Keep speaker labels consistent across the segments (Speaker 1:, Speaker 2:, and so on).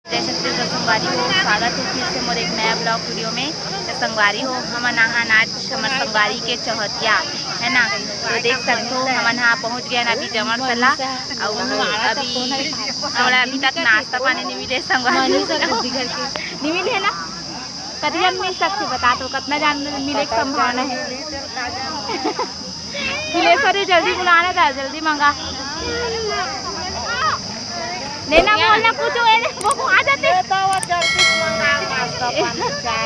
Speaker 1: जय छत्तीसगढ़ संगवारी हो, स्वागत है फिर से मोर एक नया ब्लॉग वीडियो में। तो संगवारी हो हमन यहाँ नाच हमर संगवारी के चौहतिया है ना, तो देख सकते हो हमन यहाँ पहुँच गए अभी जमर तला। और अभी तक नाश्ता पानी नहीं मिले संगवारी नहीं मिले है ना। कति जन मिल सकते बता तो कितना जान मिले की संभावना है। फिलेश्वरी जल्दी बुलाना था, जल्दी मंगा लेना बोलना कुछ वो आ जाते तो वो जल्दी मंगा नाश्ता पानी चाय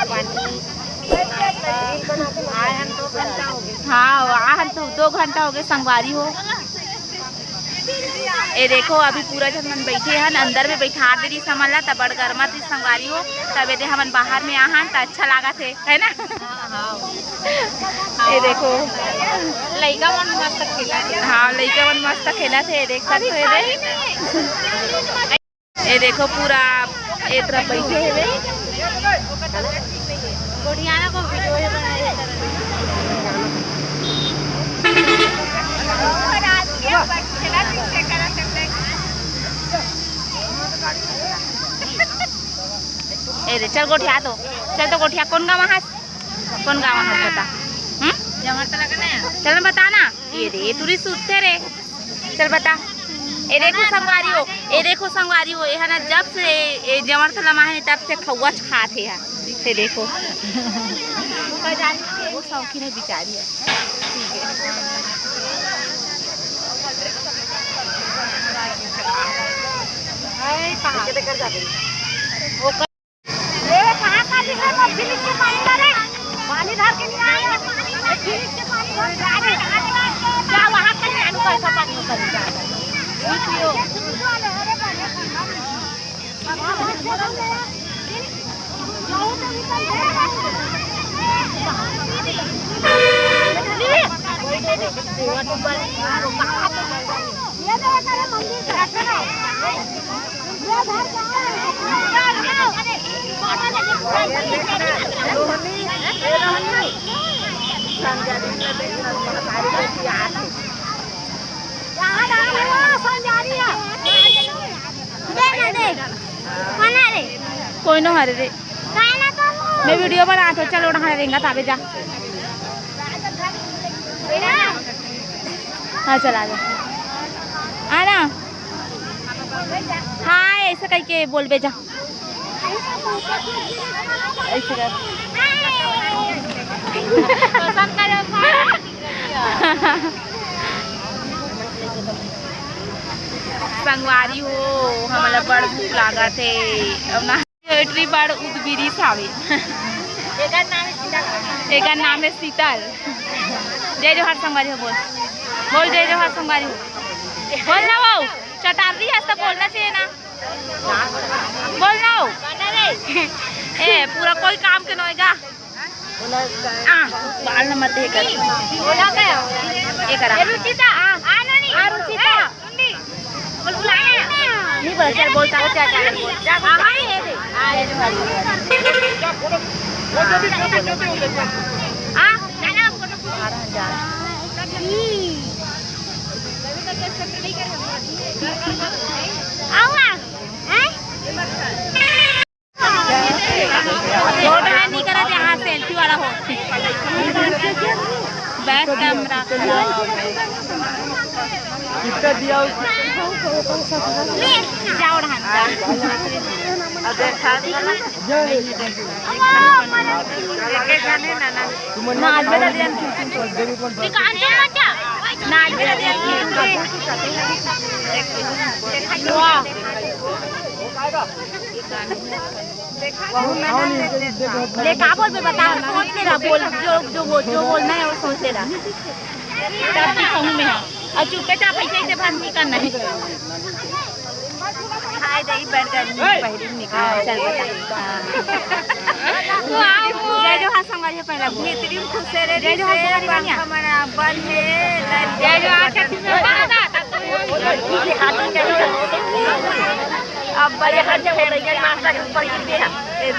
Speaker 1: पानी आए हम 2 घंटा हो गए। हाँ आए तो 2 घंटा हो गए संगवारी हो। ये देखो अभी पूरा जन मन बैठे हैं अंदर में बैठा दे रही सामान ला तब गर्मा थी संगवारी हो। तब ये हमन बाहर में आहा तो अच्छा लगा थे है ना। ये देखो लइका मन मस्त खेला। हाँ लइका मन मस्त खेला थे देख सकते हो। ये देखो पूरा एक तरफ बैठे है गोढ़ियाना को वीडियो बनाए। ए चल गोठिया तो चल तो गोठिया कौन गाँव वहाँ बता। चल बता ना ये रे तुरी सूते रे चल बता। ए देखो संगवारी हो, ए देखो संगवारी हो ये ना जब से जमर तला माहे तब से खौआ खाते है। ये देखो वो शौकीन है बिचारी पानी धर के कोई ना हरे रे मैं वीडियो बना तो चलो ना रहेगा ताबे जा। हाँ चला जा आना। हाँ ऐसे कह के बोल बे जा ऐसे कर। संगवारी हो हमारा बड़ भूख लागा थे अब ना एटरी बड़ उदबिरी सावे। एक नाम है शीतल। जय जोहार संगवारी हो बोल जय जोहार संगवारी हो बोल ना वो चटारी है तो बोलना चाहिए ना बोल ना हो। ए पूरा कोई काम के नोएगा बाल न मत कर बोला क्या ये करा रुचिता आ नहीं आ रुचिता बोल बुलाया नहीं बोल चल बोलता हो क्या बोल जा हां ये दे आ ये जो वो जल्दी आ जाना फोटो आ रहा जा आओ हैं फोटो है नहीं करा दे हां सेल्फी वाला हो बैक कैमरा कितना दिया जाओ ढान अबे शादी नाच बेटा दिया कान से मचा नाच बेटा दिया ले का बोल पे बता सोच ले रहा बोल जो बोलना है वो सोच ले रहा तब दिखाऊं मैं। और चुपके चाप ऐसे ऐसे भाग नहीं करना है। हाय दही बर्गर पहले निकल चल बता। जय जोहार संगवारी पहला भीतरी खुश रे जय जोहार संगवारी हमारा बन है जय जोहार छत्ती में हाथ अब बड़े हाथ से हो गई मासा के ऊपर गिर गया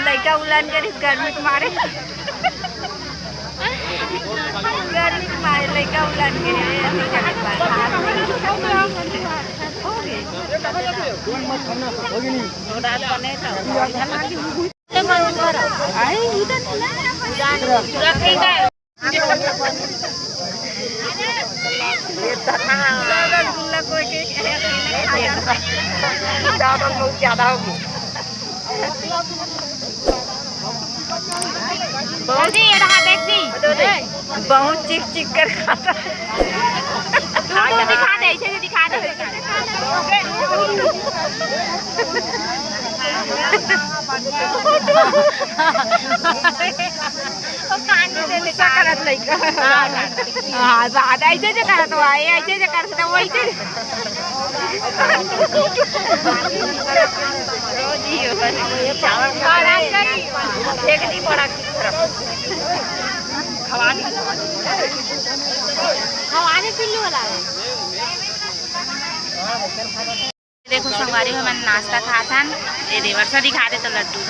Speaker 1: लड़का उलान के गर्मी के मारे गर्मी के मारे लड़का उलान के हो गए ज्यादा होगी बहुत चिक चिक कर खाता दिखा दे ऐसे दिखा दे ऐसे जे करत आहे ऐसे जे करत वैसे देखो संगवारी में मैंने नाश्ता खाया था ये देवर से दिखा दे तो लड्डू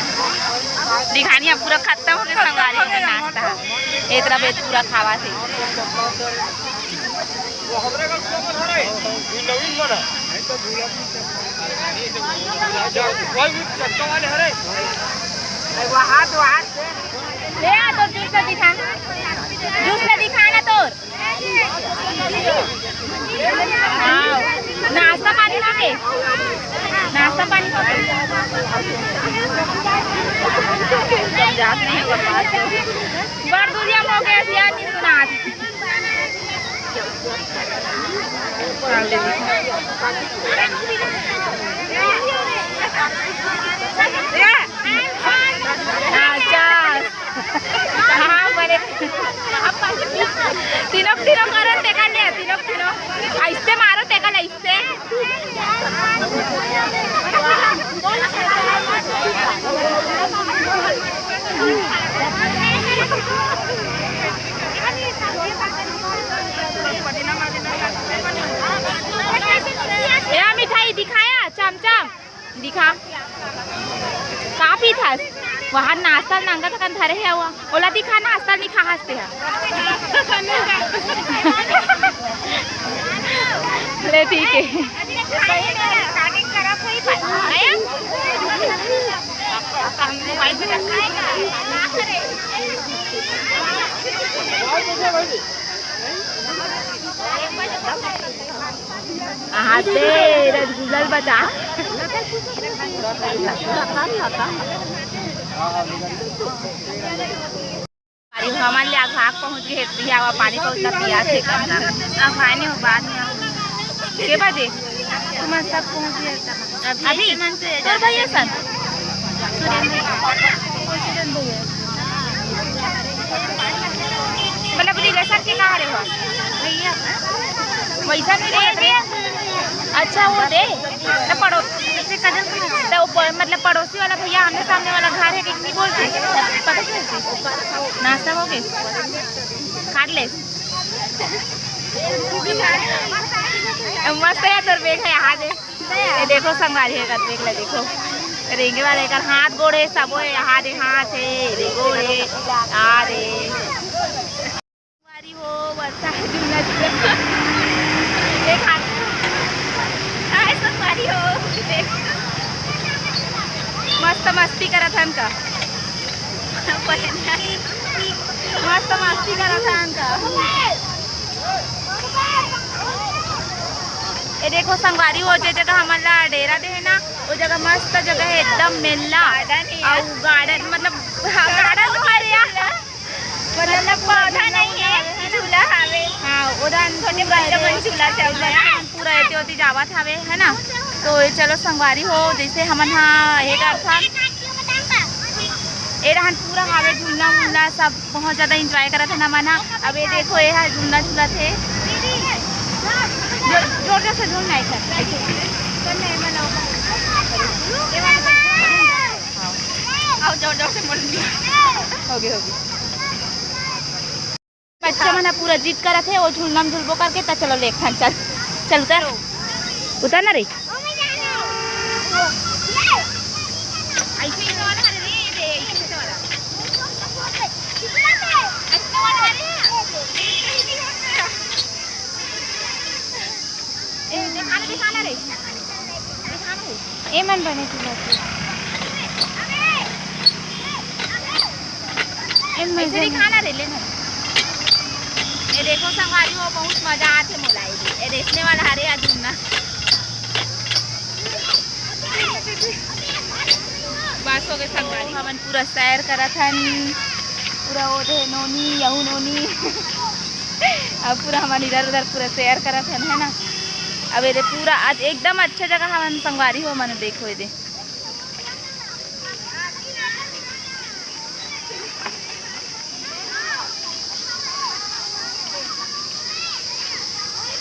Speaker 1: दिखानी अब पूरा खत्म हो गया संगवारी में नाश्ता ये तरह बेत पूरा खावा थे ले आ तो जूस दिखा ना तो नाश्ता पानी खाके नाश्ता पानी बड़ दूरिया हो गया यार नाच हाँ बड़े तीनों तीनों करो तेका ले तीनों तीनों ऐसे मारो तेका ले ऐसे या मिठाई दिखाया चमचम दिखा काफी था वहाँ नाश्ता नंगा का धरे है हुआ ओला दिखा नाश्ता नहीं खा हंसते हैं ले ठीक है रसगुल्ला बचा हमारे लिए आग पहुँच गए पानी का उतना पिया थे पानी हो बाद में के बजे तुम सब पहुँच गए अभी तो भैया सर मतलब रिलेशन के कहा रहे हो भैया वैसा नहीं दे अच्छा वो दे तो मतलब पड़ोसी वाला भैया आमने सामने वाला घर है कितनी बोलते पता चलती नाश्ता हो गए काट ले मस्त है तोर बेग है यहाँ दे ये देखो संगवारी है कर देख ले देखो रेंगे वाले कर हाथ गोड़े सब है यहाँ दे हाथ है रे गोड़े आ रे संगवारी हो वर्षा झूला देख हाथ संगवारी हो देख मस्त मस्ती करत हन का मस्त मस्ती करत हन का ये देखो संगवारी हो जो जगह हमारा डेरा दे है ना वो जगह मस्त जगह है एकदम मेला और गार्डन मतलब गार्डन तो है यार मतलब पौधा नहीं है झूला हवे हाँ उधर छोटे बच्चे मन झूला चल रहा है पूरा ऐसे होती जावत हवे है ना तो चलो संगवारी हो जैसे हमन हाँ ये था ये रहन पूरा हवे झूलना वूलना सब बहुत ज़्यादा इंजॉय करा था ना मना अब ये देखो ये है झूलना झूला थे जोर जोर से झूलना है जोर जोर से होगी बच्चे मना पूरा जिद करा थे वो झूलना झूलबो करके तो चलो लेख चल चल उतर ना रे दिखाना रे ए मन बने की बात ऐसे खाना रे लेना। ये देखो संगवारी हो बहुत मजा आते मोलाई ये देखने वाला हरे अजून ना बस हो गए संगवारी हमन पूरा सैर करत हन पूरा ओधे नोनी यहू नोनी अब पूरा हमन इधर उधर पूरा सैर करत हन है ना। अब ये पूरा आज एकदम अच्छा जगह हमन संगवारी हो मन देखो ये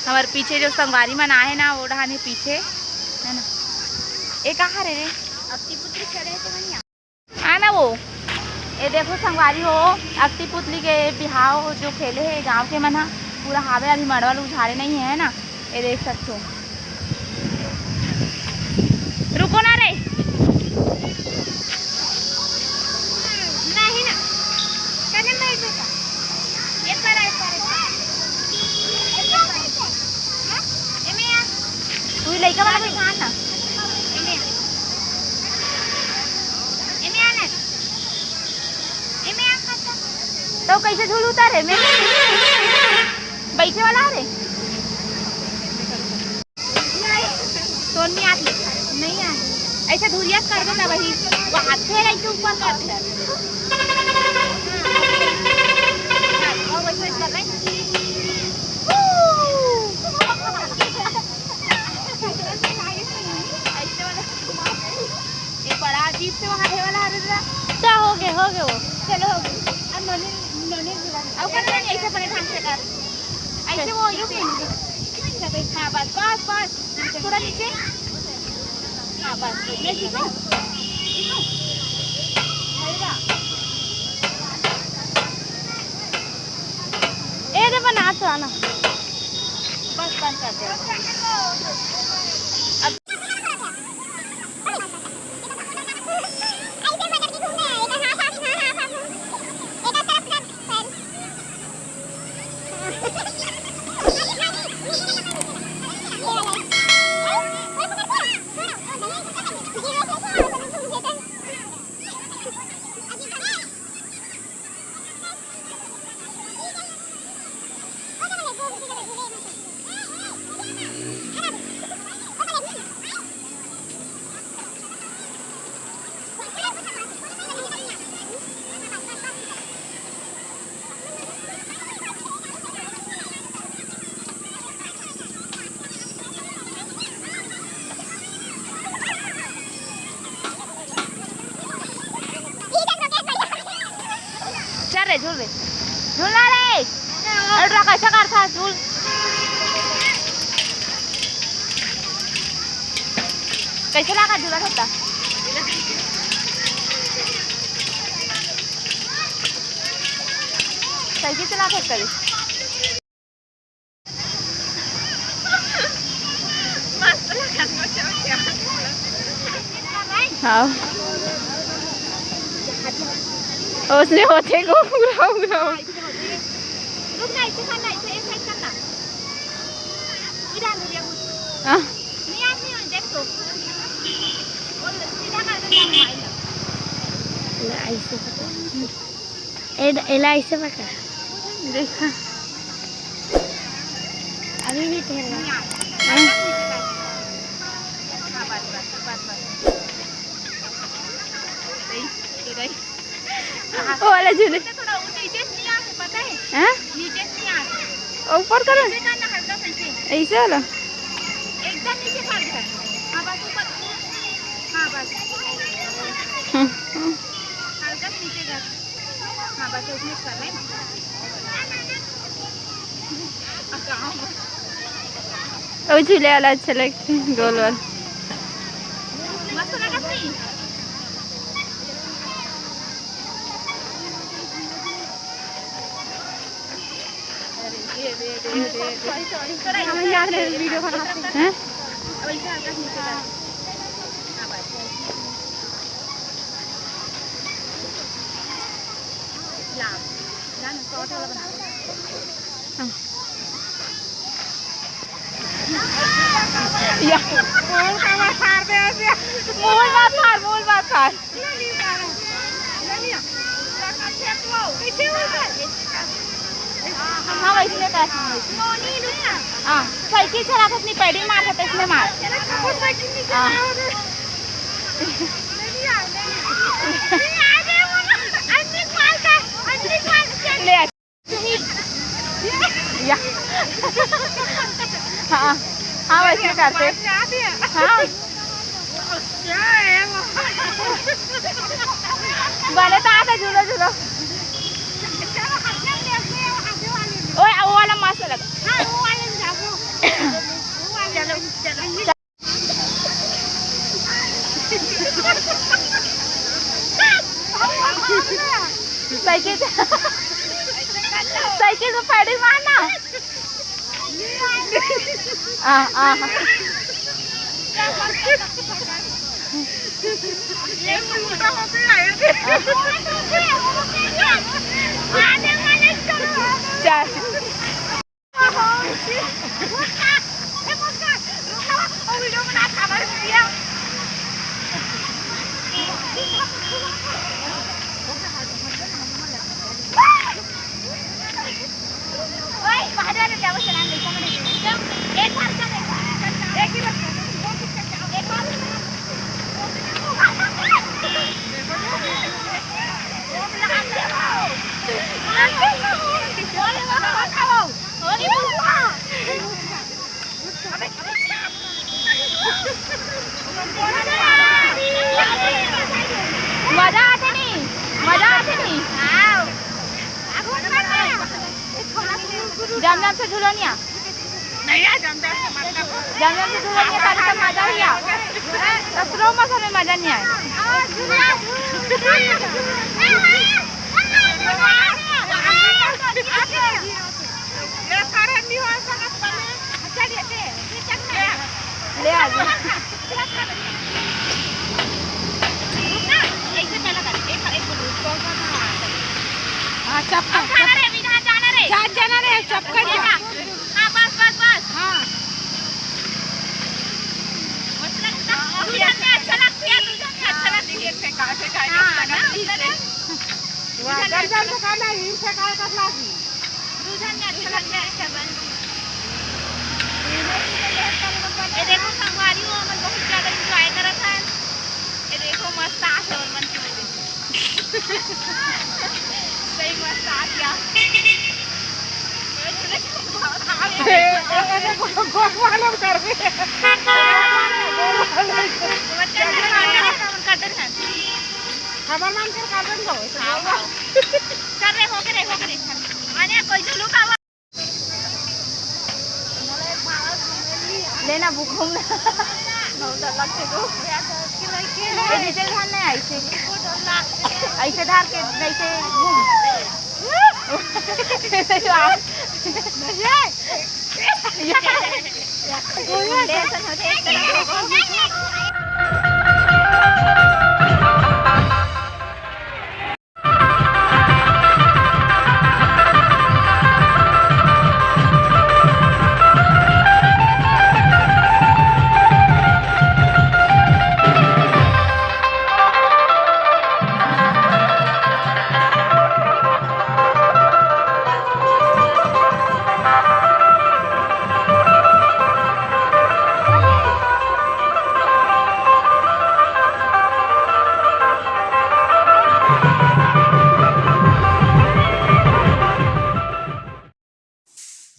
Speaker 1: हमारे पीछे जो संगवारी मन आए ना वो डहाने पीछे है ना। ये कहाँ रे अक्ति पुतली चढ़े तो नहीं आना वो ये देखो संगवारी हो अक्ति पुतली के बिहाव जो खेले है गांव के मन पूरा हावे अभी मड़वल उझाड़े नहीं है ना। ये देख सकते हो रुको ना रे नहीं ना करने में बेटा एक बार तू लइका वाला भी खान ना तो कैसे झूल उतारे में बैठे वाला रे सोनी आती नहीं आ ऐसे धुरिया कर दो ना वही वो हाथ से ऐसे ऊपर कर दे और वैसे कर रहे ऐसे वाला ये बड़ा अजीब से वहां है वाला अरे क्या हो गए वो चलो हो गए अब नोनी अब कर नहीं ऐसे पड़े ढंग से कर ऐसे वो यू के हां बस थोड़ा नीचे हां बस मैं सीखो ए दे बना तो आना बस बंद कर दे झूल रे झूलना रे अल्ट्रा कैसा करता झूल कैसे लगा झूला होता कैसे चला सकता है मस्त लगा हाँ उसने होते को पूरा पूरा रुक ना ऐसे करना ऐसे एक साइड करना इधर मुझे हां नहीं आती है देख तो और सीधा कर देना मोबाइल ला ऐसे पकड़ एला ऐसे पकड़ देखा अभी भी ठहर रहा हां बस नहीं ओ वाला झूले थोड़ा नीचे नहीं आते पता है हैं नीचे नहीं आते ऊपर करो नीचे करना हल्का ऐसे ऐसे वाला एकदम नीचे कर दे हां बस ऊपर हां बस हल्का नीचे कर हां बस उसमें कर रहे ओ झूले वाला अच्छा लगता है गोल वाला मस्त लगा नहीं हम यार वीडियो बनाते हैं वैसे हल्का नीचे कर हां बस लाभ जान शॉर्ट वाला बना या मूल बात फाड़ हाँ वैसे कर हाँ साइकिल चला अपनी पैडी मार सकते इसमें मार ले या हाँ हाँ वैसे करते हाँ बने तो आता झूलो झूलो ओए वो वाला मस्त लगा हाँ वो वाला जाओ चलो चलो साइकिल साइकिल को पैडल मारना ये उल्टा हो गया चल वीडियो बना खबर दिया मजा आते नहीं जम जम से झूलोनिया जम जम से झूलोनिया तारी तो मजा ही आ स्लो मोशन में मजा नहीं आए ले आ चप्पल जाना रे चप्पल हाँ बस बस बस हाँ अच्छा लगती है अच्छा लगती है ये देखो संगवारी हो मन बहुत ज्यादा एंजॉय करत है ये देखो मस्त आस और मन की वजह सही मस्त आ गया गोल वाला कर दे हमार मान कर कर दो कर रे हो करे आने कोई झूलू का लेना भूखूं ना बहुत अलग से को ये डिटेल धार नहीं ऐसे धार के ऐसे घूम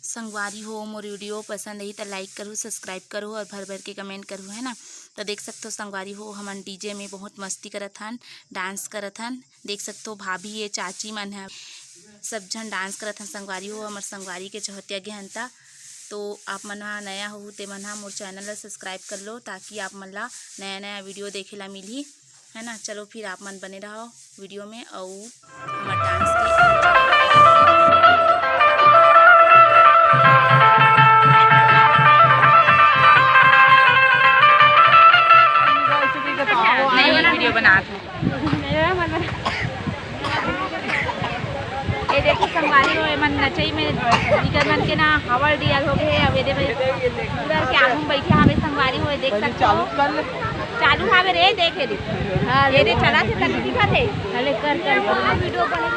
Speaker 1: संगवारी हो मोर वीडियो पसंद आई तो लाइक करूँ सब्सक्राइब करूँ और भर भर के कमेंट करूँ है ना। तो देख सकते हो संगवारी हो हमन डीजे में बहुत मस्ती करत हन डांस करत हन देख सकते हो भाभी ये चाची मन है सब जन डांस करत हन संगवारी हो हमार संगवारी के चौहतिया गहनता। तो आप मन नया हो ते मन मोर चैनल ला सब्सक्राइब कर लो ताकि आप मन ला नया नया वीडियो देखे ला मिली है ना। चलो फिर आप मन बने रहो वीडियो में और हमार डांस के वीडियो बना ये देखो संगवारी हो मन नचई में निकल मन के ना हवल दिया हो गए अब ये उधर के आगू में बैठे हवे संगवारी हो देख सकते हो चालू हवे रे देखे रे हां ये दे चला से तक दिखा थे हले कर वीडियो बने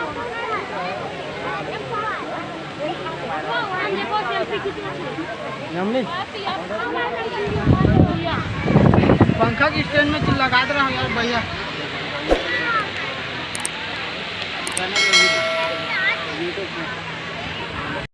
Speaker 1: देखो सेल्फी खींचना हमने पंखा की स्टैंड में लगा दे रहा हूं यार भैया